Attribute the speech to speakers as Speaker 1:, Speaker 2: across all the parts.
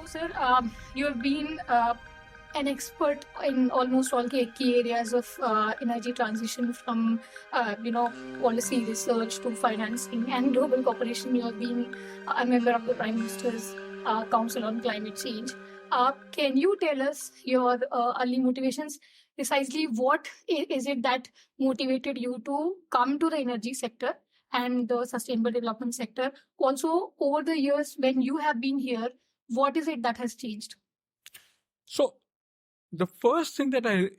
Speaker 1: sir, you have been an expert in almost all key areas of energy transition, from policy research to financing and global cooperation. You have been a member of the Prime Minister's Council on Climate Change. Can you tell us your early motivations? Precisely, what is it that motivated you to come to the energy sector and the sustainable development sector? Also, over the years when you have been here, what is it that has changed?
Speaker 2: So the first thing that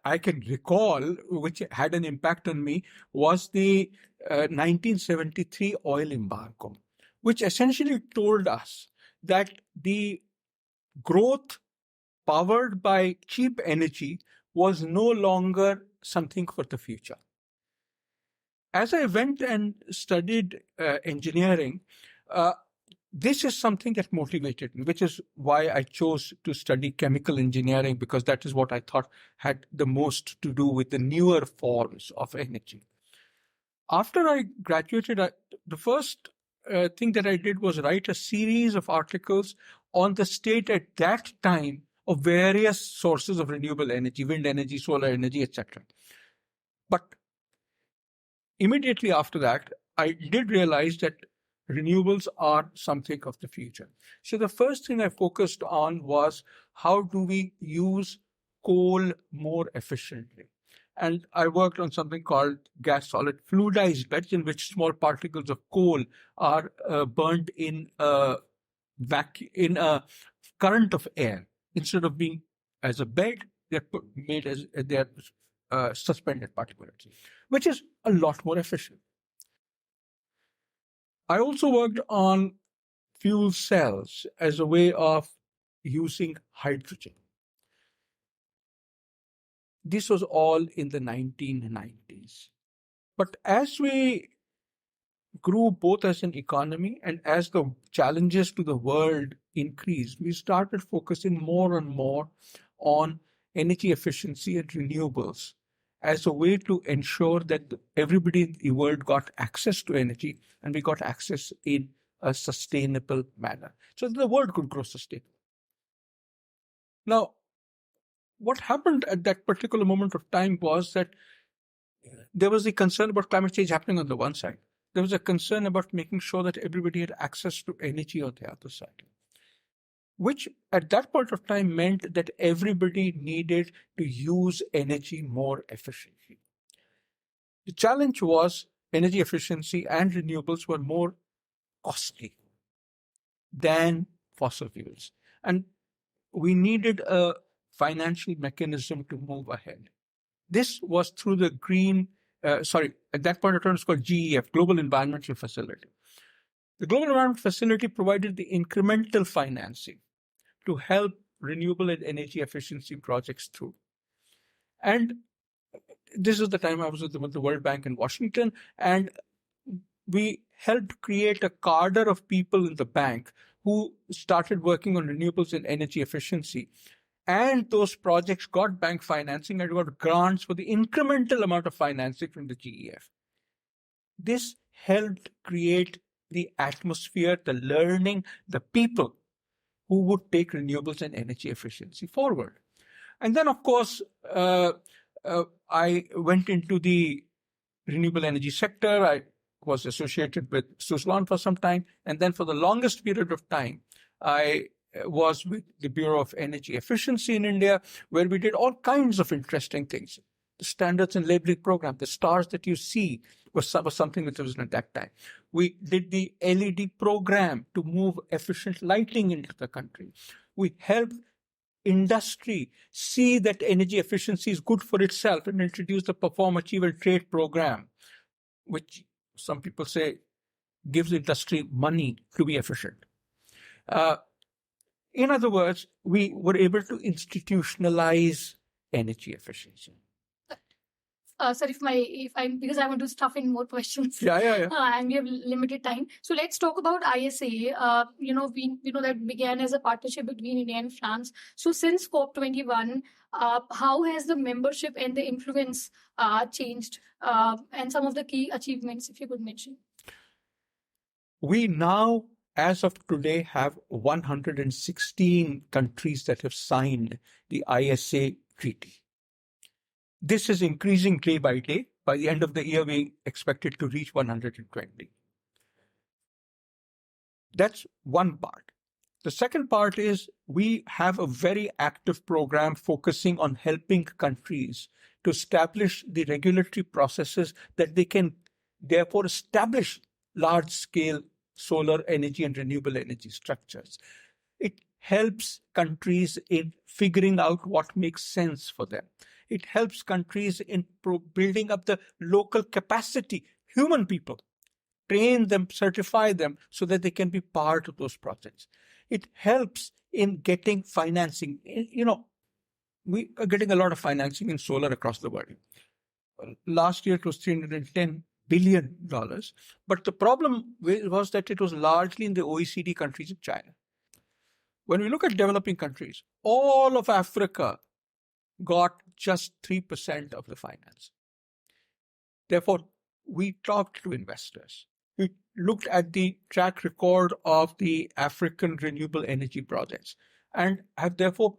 Speaker 2: I can recall, which had an impact on me, was the 1973 oil embargo, which essentially told us that the growth powered by cheap energy was no longer something for the future. As I went and studied engineering, this is something that motivated me, which is why I chose to study chemical engineering, because that is what I thought had the most to do with the newer forms of energy. After I graduated, the first thing that I did was write a series of articles on the state at that time of various sources of renewable energy, wind energy, solar energy, etc. But immediately after that, I did realize that renewables are something of the future. So the first thing I focused on was, how do we use coal more efficiently? And I worked on something called gas solid fluidized beds, in which small particles of coal are burned in a current of air. Instead of being as a bed, they're made as they're suspended particles, which is a lot more efficient. I also worked on fuel cells as a way of using hydrogen. This was all in the 1990s. But as we grew both as an economy and as the challenges to the world increased, we started focusing more and more on energy efficiency and renewables as a way to ensure that everybody in the world got access to energy, and we got access in a sustainable manner, so that the world could grow sustainable. Now, what happened at that particular moment of time was that there was a concern about climate change happening on the one side. There was a concern about making sure that everybody had access to energy on the other side, which at that point of time meant that everybody needed to use energy more efficiently. The challenge was energy efficiency and renewables were more costly than fossil fuels. And we needed a financial mechanism to move ahead. This was through the at that point of time it was called GEF, Global Environmental Facility. The Global Environment Facility provided the incremental financing to help renewable and energy efficiency projects through. And this is the time I was with the World Bank in Washington, and we helped create a cadre of people in the bank who started working on renewables and energy efficiency. And those projects got bank financing and got grants for the incremental amount of financing from the GEF. This helped create the atmosphere, the learning, the people who would take renewables and energy efficiency forward. And then, of course, I went into the renewable energy sector. I was associated with Suzlon for some time. And then for the longest period of time, I was with the Bureau of Energy Efficiency in India, where we did all kinds of interesting things. The standards and labeling program, the stars that you see, was something that was at that time. We did the LED program to move efficient lighting into the country. We helped industry see that energy efficiency is good for itself and introduce the Perform, Achieve, and Trade program, which some people say gives industry money to be efficient. In other words, we were able to institutionalize energy efficiency.
Speaker 1: Sir, because I want to stuff in more questions.
Speaker 2: Yeah.
Speaker 1: And we have limited time. So let's talk about ISA. We know that began as a partnership between India and France. So since COP21, how has the membership and the influence changed? And some of the key achievements, if you could mention.
Speaker 2: We now as of today, have 116 countries that have signed the ISA treaty. This is increasing day by day. By the end of the year, we expect it to reach 120. That's one part. The second part is we have a very active program focusing on helping countries to establish the regulatory processes that they can therefore establish large-scale solar energy and renewable energy structures. It helps countries in figuring out what makes sense for them. It helps countries in building up the local capacity, human people, train them, certify them so that they can be part of those projects. It helps in getting financing. We are getting a lot of financing in solar across the world. Last year it was $310 billion, but the problem was that it was largely in the OECD countries in China. When we look at developing countries, all of Africa got just 3% of the finance. Therefore, we talked to investors. We looked at the track record of the African renewable energy projects and have therefore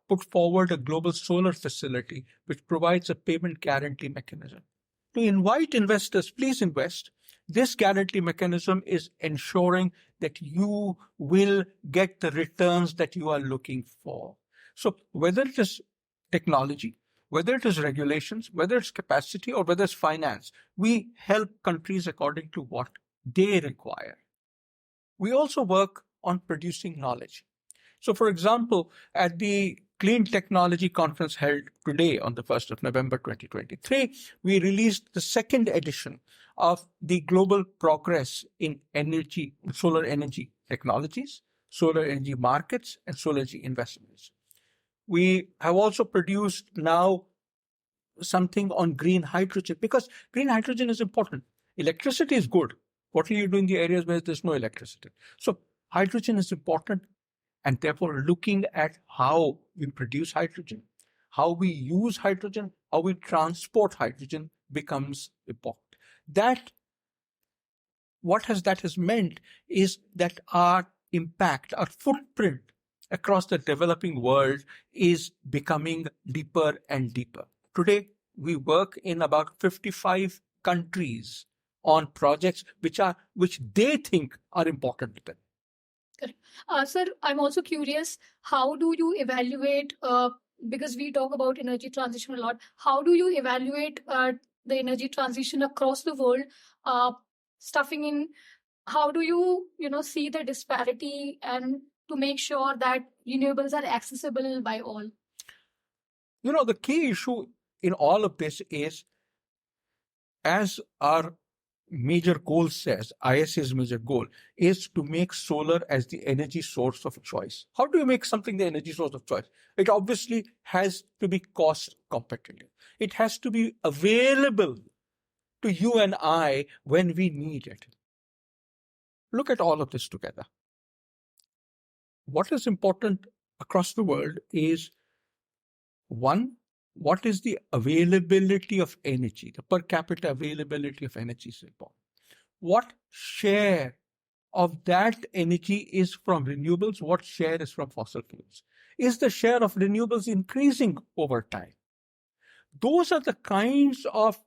Speaker 2: put forward a global solar facility which provides a payment guarantee mechanism. To invite investors, please invest. This guarantee mechanism is ensuring that you will get the returns that you are looking for. So whether it is technology, whether it is regulations, whether it's capacity, or whether it's finance, we help countries according to what they require. We also work on producing knowledge. So, for example, at the Clean Technology Conference held today on the 1st of November 2023, we released the second edition of the Global Progress in Energy, Solar Energy Technologies, Solar Energy Markets, and Solar Energy Investments. We have also produced now something on green hydrogen, because green hydrogen is important. Electricity is good. What will you do in the areas where there's no electricity? So hydrogen is important, and therefore looking at how we produce hydrogen, how we use hydrogen, how we transport hydrogen becomes important. What that has meant is that our impact, our footprint across the developing world is becoming deeper and deeper. Today, we work in about 55 countries on projects which they think are important to them.
Speaker 1: Correct. Sir, I'm also curious, how do you evaluate, because we talk about energy transition a lot, how do you evaluate the energy transition across the world, stuffing in, how do you, see the disparity and to make sure that renewables are accessible by all?
Speaker 2: The key issue in all of this is, as our major goal says, ISA's major goal is to make solar as the energy source of choice. How do you make something the energy source of choice? It obviously has to be cost competitive. It has to be available to you and I when we need it. Look at all of this together. What is important across the world is, one, what is the availability of energy? The per capita availability of energy is important. What share of that energy is from renewables? What share is from fossil fuels? Is the share of renewables increasing over time? Those are the kinds of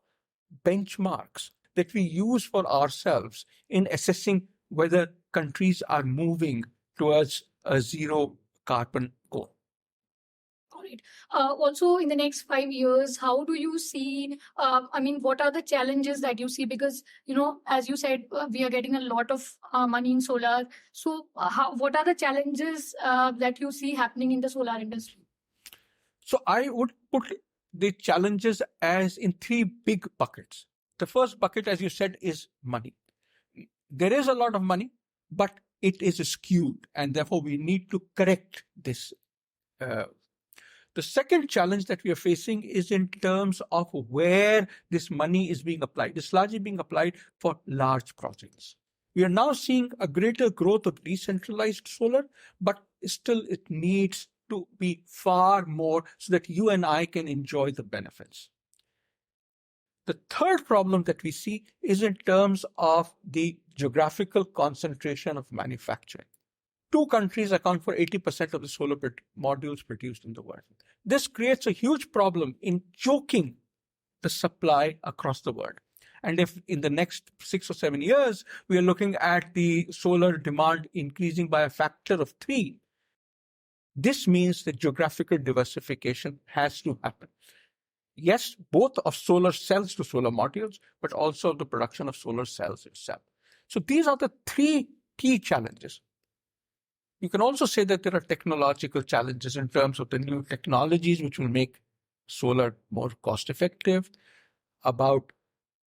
Speaker 2: benchmarks that we use for ourselves in assessing whether countries are moving towards a zero carbon goal.
Speaker 1: Right. Also, in the next 5 years, how do you see, what are the challenges that you see? Because, as you said, we are getting a lot of money in solar. So what are the challenges that you see happening in the solar industry?
Speaker 2: So I would put the challenges as in three big buckets. The first bucket, as you said, is money. There is a lot of money, but it is skewed, and therefore we need to correct this. The second challenge that we are facing is in terms of where this money is being applied. It's largely being applied for large projects. We are now seeing a greater growth of decentralized solar, but still it needs to be far more so that you and I can enjoy the benefits. The third problem that we see is in terms of the geographical concentration of manufacturing. Two countries account for 80% of the solar modules produced in the world. This creates a huge problem in choking the supply across the world. And if in the next 6 or 7 years, we are looking at the solar demand increasing by a factor of 3, this means that geographical diversification has to happen. Yes, both of solar cells to solar modules, but also the production of solar cells itself. So these are the 3 key challenges. You can also say that there are technological challenges in terms of the new technologies which will make solar more cost effective, about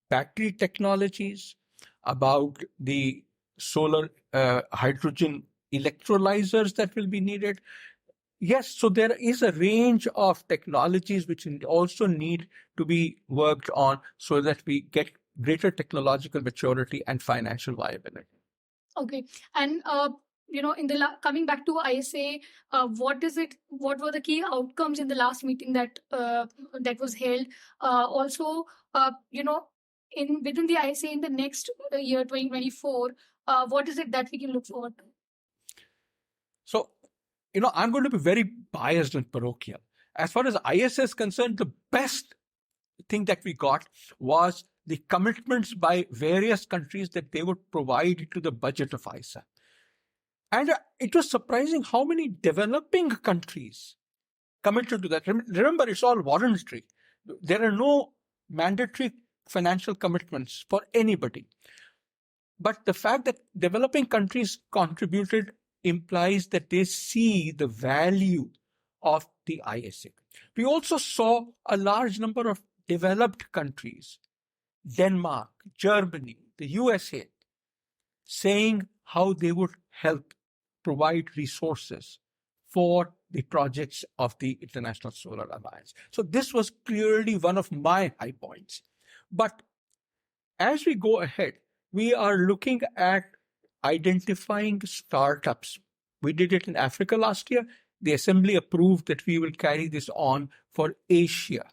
Speaker 2: battery technologies, about the solar hydrogen electrolyzers that will be needed. Yes, so there is a range of technologies which also need to be worked on so that we get greater technological maturity and financial viability.
Speaker 1: Okay. And in the coming back to ISA, what were the key outcomes in the last meeting that was held? Also, within the ISA in the next year, 2024, what is it that we can look forward to?
Speaker 2: So, I'm going to be very biased and parochial. As far as ISA is concerned, the best thing that we got was the commitments by various countries that they would provide to the budget of ISA. And it was surprising how many developing countries committed to that. Remember, it's all voluntary. There are no mandatory financial commitments for anybody. But the fact that developing countries contributed implies that they see the value of the ISA. We also saw a large number of developed countries, Denmark, Germany, the USA, saying how they would help provide resources for the projects of the International Solar Alliance. So this was clearly one of my high points. But as we go ahead, we are looking at identifying startups. We did it in Africa last year. The Assembly approved that we will carry this on for Asia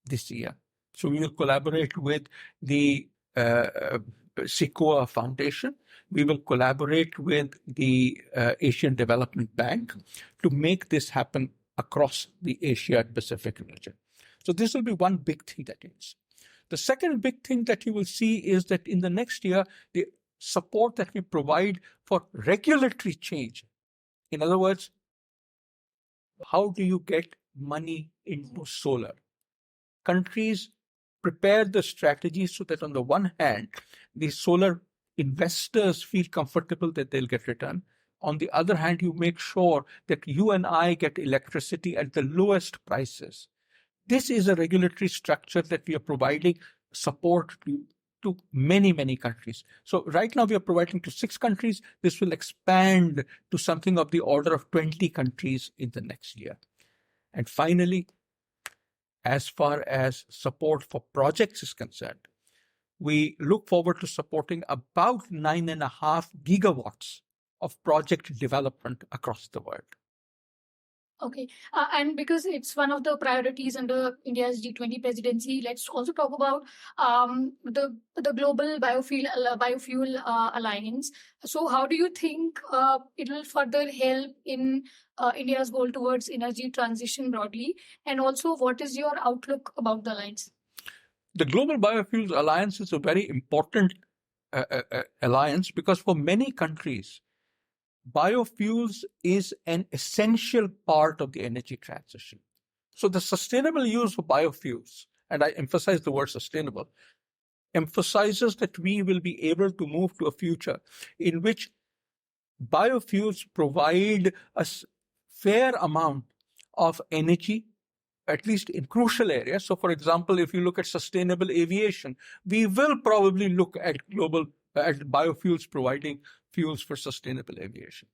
Speaker 2: this year. So we will collaborate with the SICOA Foundation. We will collaborate with the Asian Development Bank to make this happen across the Asia Pacific region. So this will be one big thing that is. The second big thing that you will see is that in the next year, the support that we provide for regulatory change. In other words, how do you get money into solar? Countries prepare the strategies so that on the one hand, the solar investors feel comfortable that they'll get return. On the other hand, you make sure that you and I get electricity at the lowest prices. This is a regulatory structure that we are providing support to many, many countries. So right now we are providing to 6 countries. This will expand to something of the order of 20 countries in the next year. And finally, as far as support for projects is concerned, we look forward to supporting about 9.5 gigawatts of project development across the world.
Speaker 1: Okay. And because it's one of the priorities under India's G20 presidency, let's also talk about the global biofuel alliance. So how do you think it will further help in India's goal towards energy transition broadly? And also, what is your outlook about the alliance?
Speaker 2: The Global Biofuels Alliance is a very important alliance because for many countries, biofuels is an essential part of the energy transition. So the sustainable use of biofuels, and I emphasize the word sustainable, emphasizes that we will be able to move to a future in which biofuels provide a fair amount of energy, at least in crucial areas. So for example, if you look at sustainable aviation, we will probably look at biofuels providing fuels for sustainable aviation.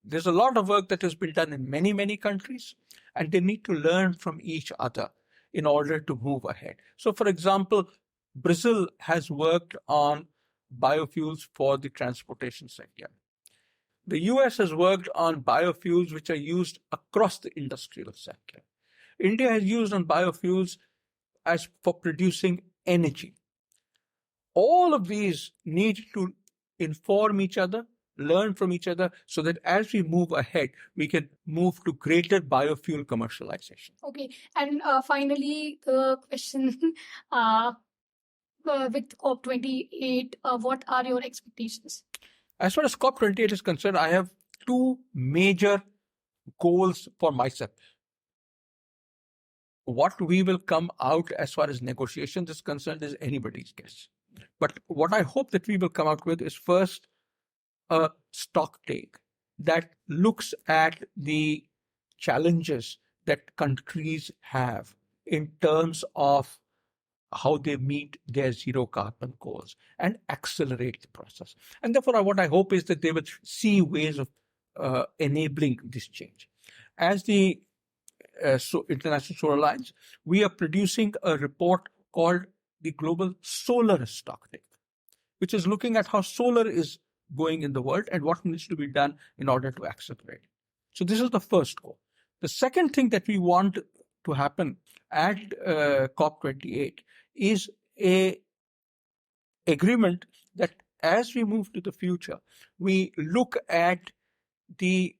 Speaker 2: There's a lot of work that has been done in many, many countries, and they need to learn from each other in order to move ahead. So for example, Brazil has worked on biofuels for the transportation sector. The US has worked on biofuels which are used across the industrial sector. India has used on biofuels as for producing energy. All of these need to inform each other, learn from each other, so that as we move ahead, we can move to greater biofuel commercialization.
Speaker 1: Okay, and finally, the question with COP28, what are your expectations?
Speaker 2: As far as COP28 is concerned, I have two major goals for myself. What we will come out as far as negotiations is concerned is anybody's guess. But what I hope that we will come out with is first a stock take that looks at the challenges that countries have in terms of how they meet their zero carbon goals and accelerate the process. And therefore, what I hope is that they will see ways of enabling this change. As the International Solar Alliance, we are producing a report called the Global Solar Stock Take, which is looking at how solar is going in the world and what needs to be done in order to accelerate. So this is the first goal. The second thing that we want to happen at COP28 is a agreement that as we move to the future, we look at the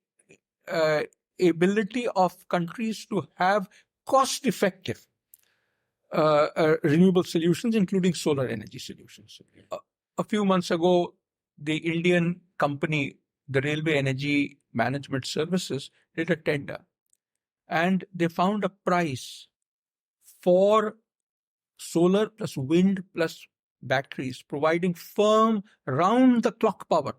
Speaker 2: ability of countries to have cost-effective renewable solutions, including solar energy solutions. A few months ago, the Indian company, the Railway Energy Management Services, did a tender, and they found a price for solar plus wind plus batteries, providing firm round-the-clock power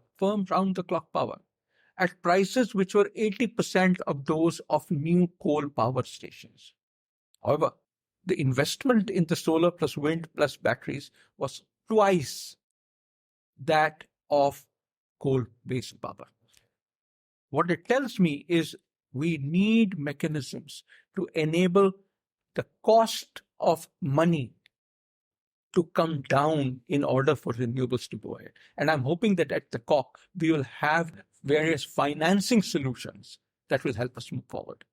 Speaker 2: at prices which were 80% of those of new coal power stations. However, the investment in the solar plus wind plus batteries was twice that of coal-based power. What it tells me is we need mechanisms to enable the cost of money to come down in order for renewables to go ahead. And I'm hoping that at the COP, we will have various financing solutions that will help us move forward.